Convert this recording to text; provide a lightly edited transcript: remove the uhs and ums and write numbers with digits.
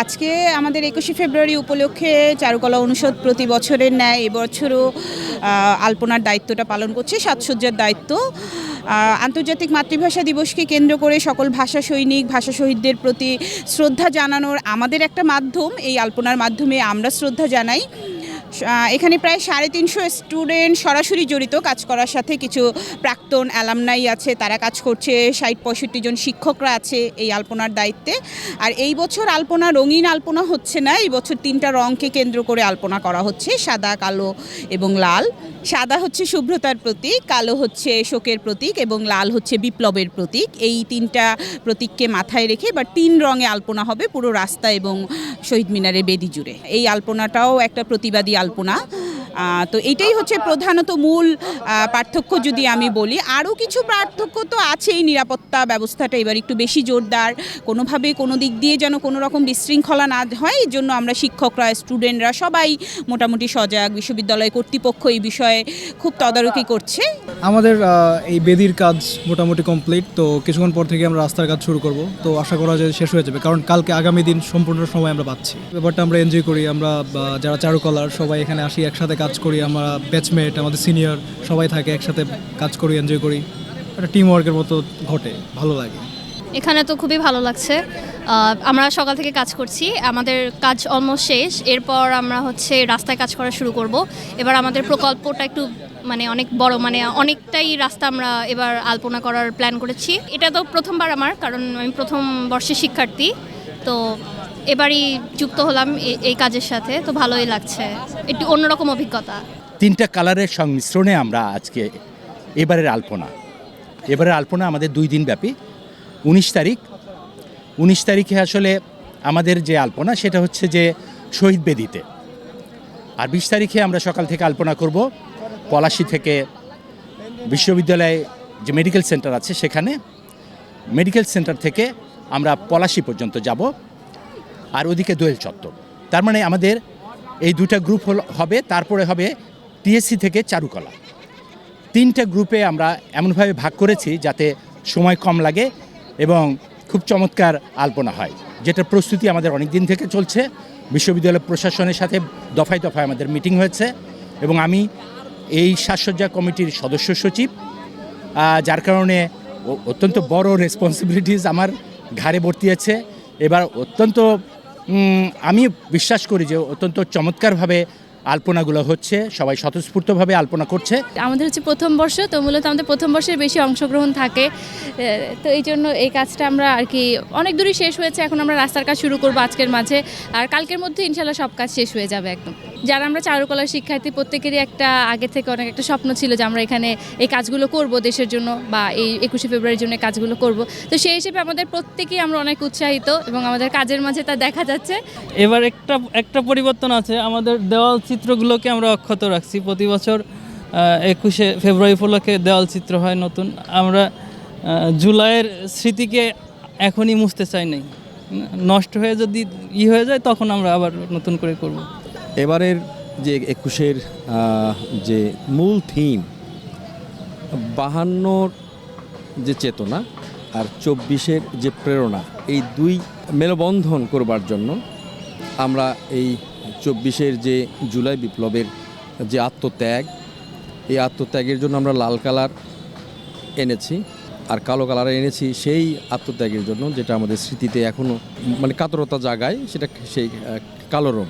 আজকে আমাদের ২১শে ফেব্রুয়ারি উপলক্ষে চারুকলা অনুষদ প্রতি বছরের ন্যায় এবছরও আলপনার দায়িত্বটা পালন করছে, সাজসজ্জার দায়িত্ব। আন্তর্জাতিক মাতৃভাষা দিবসকে কেন্দ্র করে সকল ভাষা সৈনিক, ভাষা শহীদদের প্রতি শ্রদ্ধা জানানোর আমাদের একটা মাধ্যম। এই আলপনার মাধ্যমে আমরা শ্রদ্ধা জানাই। এখানে প্রায় ৩৫০ স্টুডেন্ট সরাসরি জড়িত কাজ করার সাথে, কিছু প্রাক্তন অ্যালামনাই আছে, তারা কাজ করছে, ৬০-৬৫ জন শিক্ষকরা আছে এই আলপনার দায়িত্বে। আর এই বছর আলপনা রঙিন আলপনা হচ্ছে না, এই বছর ৩টা রঙকে কেন্দ্র করে আলপনা করা হচ্ছে, সাদা, কালো এবং লাল। সাদা হচ্ছে শুভ্রতার প্রতীক, কালো হচ্ছে শোকের প্রতীক এবং লাল হচ্ছে বিপ্লবের প্রতীক। এই ৩টা প্রতীককে মাথায় রেখে এবার ৩ রঙে আলপনা হবে পুরো রাস্তা এবং শহীদ মিনারের বেদি জুড়ে। এই আলপনাটাও একটা প্রতিবাদী আলপনা। তো এইটাই হচ্ছে প্রধানত মূল পার্থক্য। যদি আমি বলি, আরও কিছু পার্থক্য তো আছেই। নিরাপত্তা ব্যবস্থাটা এবার একটু বেশি জোরদার, কোনোভাবে কোনো দিক দিয়ে যেন কোনো রকম বিশৃঙ্খলা না হয়, এই জন্য আমরা শিক্ষকরা, স্টুডেন্টরা সবাই মোটামুটি সজাগ। বিশ্ববিদ্যালয় কর্তৃপক্ষ এই বিষয়ে খুব তদারকি করছে। আমাদের এই বেদির কাজ মোটামুটি কমপ্লিট, তো কিছুক্ষণ পর থেকে আমরা রাস্তার কাজ শুরু করব। তো আশা করা যায় শেষ হয়ে যাবে, কারণ কালকে আগামী দিন সম্পূর্ণ সময় আমরা পাচ্ছি। ব্যাপারটা আমরা এনজয় করি। আমরা যারা চারুকলার সবাই এখানে আসি, একসাথে কাজ করি। আমরা ব্যাচমেট, আমাদের সিনিয়র সবাই থাকে, একসাথে কাজ করি, এনজয় করি। একটা টিম ওয়ার্কের মতো ঘটে, ভালো লাগে। এখানে তো খুবই ভালো লাগছে। আমরা সকাল থেকে কাজ করছি, আমাদের কাজ অলমোস্ট শেষ। এরপর আমরা রাস্তায় কাজ করা শুরু করব। এবার আমাদের প্রকল্পটা একটু অনেক বড়, অনেকটাই রাস্তা আমরা এবার আলপনা করার প্ল্যান করেছি। এটা তো প্রথমবার আমার, কারণ আমি প্রথম বর্ষের শিক্ষার্থী, তো এবারই যুক্ত হলাম এই কাজের সাথে। তো ভালোই লাগছে, একটু অন্যরকম অভিজ্ঞতা। 3টা কালারের সংমিশ্রণে আমরা আজকে এবারের আলপনা আমাদের 2 দিন ব্যাপী। 19 তারিখে আসলে আমাদের যে আলপনা সেটা হচ্ছে যে শহীদ বেদিতে, আর 20 তারিখে আমরা সকাল থেকে আলপনা করব পলাশী থেকে বিশ্ববিদ্যালয়ে যে মেডিকেল সেন্টার আছে সেখানে। মেডিকেল সেন্টার থেকে আমরা পলাশী পর্যন্ত যাব, আর ওদিকে দোয়েল চত্বর। তার মানে আমাদের এই 2টা গ্রুপ হবে। তারপরে হবে টিএসসি থেকে চারুকলা। 3টা গ্রুপে আমরা এমনভাবে ভাগ করেছি যাতে সময় কম লাগে এবং খুব চমৎকার আলপনা হয়, যেটার প্রস্তুতি আমাদের অনেক দিন থেকে চলছে। বিশ্ববিদ্যালয় প্রশাসনের সাথে দফায় দফায় আমাদের মিটিং হয়েছে এবং আমি এই সাজসজ্জা কমিটির সদস্য সচিব, যার কারণে অত্যন্ত বড় রেসপন্সিবিলিটিস আমার ঘাড়ে ভর্তি আছে। এবার আমি বিশ্বাস করি যে অত্যন্ত চমৎকারভাবে আলপনাগুলো হচ্ছে, সবাই স্বতঃস্ফূর্তভাবে আলপনা করছে। আমাদের প্রথম বর্ষ, তো মূলত আমাদের প্রথম বর্ষের বেশি অংশগ্রহণ থাকে, তো এই জন্য এই কাজটা আমরা অনেক দূরই শেষ হয়েছে। এখন আমরা রাস্তার কাজ শুরু করবো আজকের মাঝে, আর কালকের মধ্যে ইনশাল্লাহ সব কাজ শেষ হয়ে যাবে একদম। যারা আমরা চারুকলার শিক্ষার্থী, প্রত্যেকেরই আগে থেকে অনেক একটা স্বপ্ন ছিল যে আমরা এখানে এই কাজগুলো করব দেশের জন্য, বা এই ২১শে ফেব্রুয়ারির জন্য কাজগুলো করব। তো সেই হিসেবে আমাদের প্রত্যেকেই আমরা অনেক উৎসাহিত এবং আমাদের কাজের মাঝে তা দেখা যাচ্ছে। এবার একটা পরিবর্তন আছে, আমাদের দেওয়াল চিত্রগুলোকে আমরা অক্ষত রাখছি। প্রতি বছর ২১শে ফেব্রুয়ারি উপলক্ষে দেওয়াল চিত্র হয় নতুন। আমরা জুলাইয়ের স্মৃতিকে এখনই মুছতে চাই নাই, নষ্ট হয়ে যদি হয়ে যায় তখন আমরা আবার নতুন করে করব। এবারের যে ২১-এর যে মূল থিম ৫২-র যে চেতনা আর ২৪-এর যে প্রেরণা, এই 2 মেলবন্ধন করবার জন্য আমরা এই ২৪-এর যে জুলাই বিপ্লবের যে আত্মত্যাগ, এই আত্মত্যাগের জন্য আমরা লাল কালার এনেছি, আর কালো কালার এনেছি সেই আত্মত্যাগের জন্য, যেটা আমাদের স্মৃতিতে এখনও কাতরতা জাগায়, সেটা সেই কালো রং।